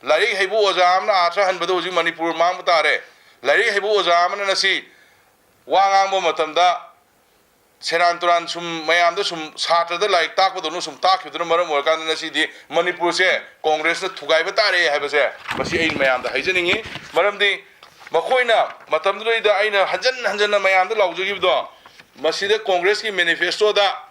Lari Hebu Ozam, Atra and Badozi Manipur Mamatare, Lari Hebu Ozam and Nasi, Wangamo Matanda, Seranturan, some Mayam, some Saturday like Taco, some Taki, the Maram or Kanasi, Manipur say, Congress to Gaibatare, have a say, but she ain't Mayam, the Hazening, Maram de Makoina, Matamdre, the Aina, Hanjana Mayam, the Log to give the Masida Congress manifesto that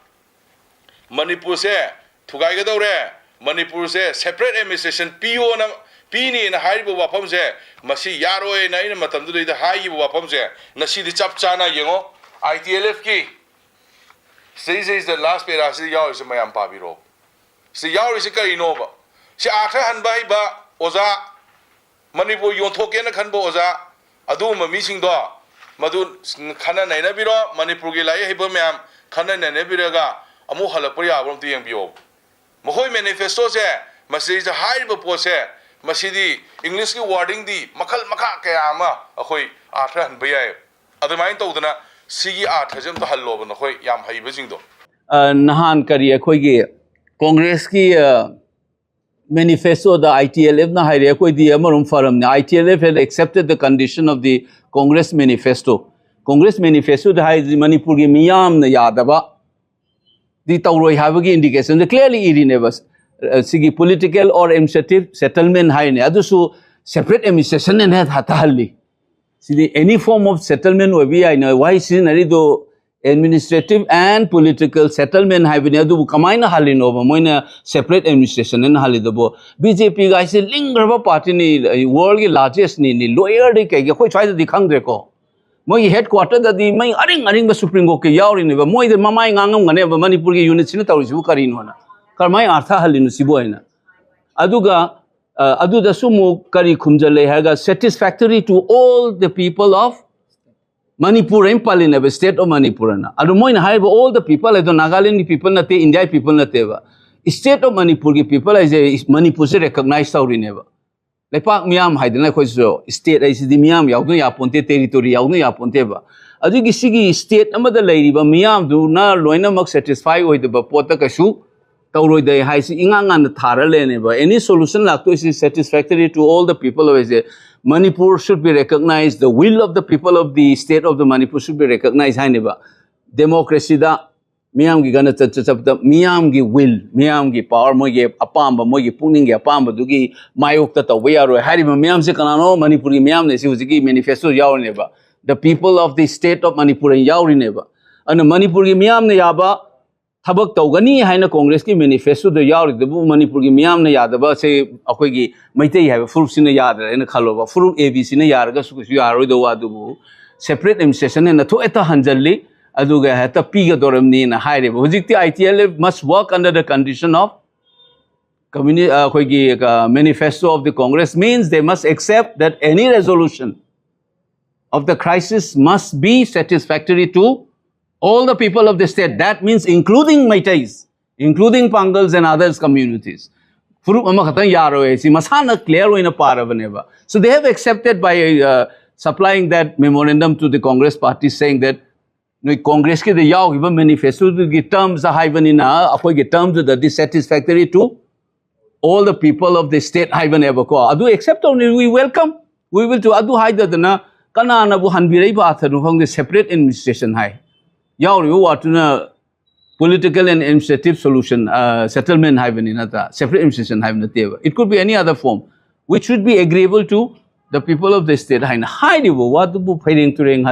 Manipur say, to Gaigadore. Manipur say separate administration PO na Pini in a high wapam say Masi Yaro and I matam do the high wapam say Nasi the chap chana yango ITLF key says is the last pair I see Yaw is a Mayam Pabiro. See Yaw is a Karinova. See Ata and Baiba Oza Manipur yon token a Kanbo Oza Aduma missing door Madu Kana Nabiro Manipur Gilay Hibamam Kana Nebiraga Amuhalapuria from the MBO. Mahoi manifesto say, Masi is a high report say, Masidi, English wording the Makal Makakayama, a hoi, Atra and Bayay. Other mind told na, see art has him to Hallo and a hoi yam hai visindo. Nahan Kari Akoijam, Congress ki manifesto, the ITLF na Hari Akoi the Amarum Forum, the ITLF had accepted the condition of the Congress manifesto. Congress manifesto, the High Manipuri Miyam the Yadaba. The Tauroi have indication clearly irreneverse. Sigi political or administrative settlement high adusu separate administration and hatali. See any form of settlement will be I know why do administrative and political settlement have been adu kamaina halinova moina separate administration and halidobo. BJP guys linger party ni world largest ni lawyer de koi try to dikhang deko. Moi headquarter that the my aring the Supreme Court yaw in the moi the mamai ngangam gane Manipur units in the Taurishu Karinona. Karmai Artha Halinu Siboina. Aduga Aduda Sumu Kari Kumjale Haga satisfactory to all the people of Manipur and Palineva, state of Manipurana. Adumoin have all the people, like the Nagaland people, not the India people, not ever. State of Manipur people is Manipur recognized Saurineva. Like Park Miam Haidana Koso, state is the Miam Yagu Yaponte territory, Yagu Yaponteva. Adugisi state, another lady, but Miam do not Loina satisfied with the Bapota Kashu, Tauro de Haisi Ingang and the Tarale. Any solution like this is satisfactory to all the people of Asia. Manipur should be recognized, the will of the people of the state of the Manipur should be recognized. Haineba. Democracy da Miam Gigana Chapta, Miam gi will, Miam gi power, Mogi Apamba, Mogi Puning Apamba, Dugi, Mayok Tata, we are Harima Miam Sekanano, Manipuri Miam, Nesuziki manifesto Yaurineva. The people of the state of Manipur and Yaurineva. And the Manipuri Miam Yaba, Tabak Togani, Haina Congress ki manifesto the Yauri, the Manipuri Miam Yadaba, say Akoigi, Meitei have a full sina yada and a kalova, full ABC in a yarga, Yaru the Wadubu, separate administration and a Toeta Hanjali. Aduga hata piga doramni na high level. Hujikti ITLF must work under the condition of manifesto of the Congress means they must accept that any resolution of the crisis must be satisfactory to all the people of the state. That means including Meiteis, including Pangals and others communities. So they have accepted by supplying that memorandum to the Congress party saying that no Congress ke the yaw even manifesto the terms are hyven in the terms that is satisfactory to all the people of the state hyven ever ko adu accept only we welcome we will to adu haida dana kana na bu hanbirai ba tha no the separate administration hai yaw you what na political and administrative solution settlement hyven in ata separate administration hyven teva it could be any other form which should be agreeable to the people of the state hai na hai what bu phairing turing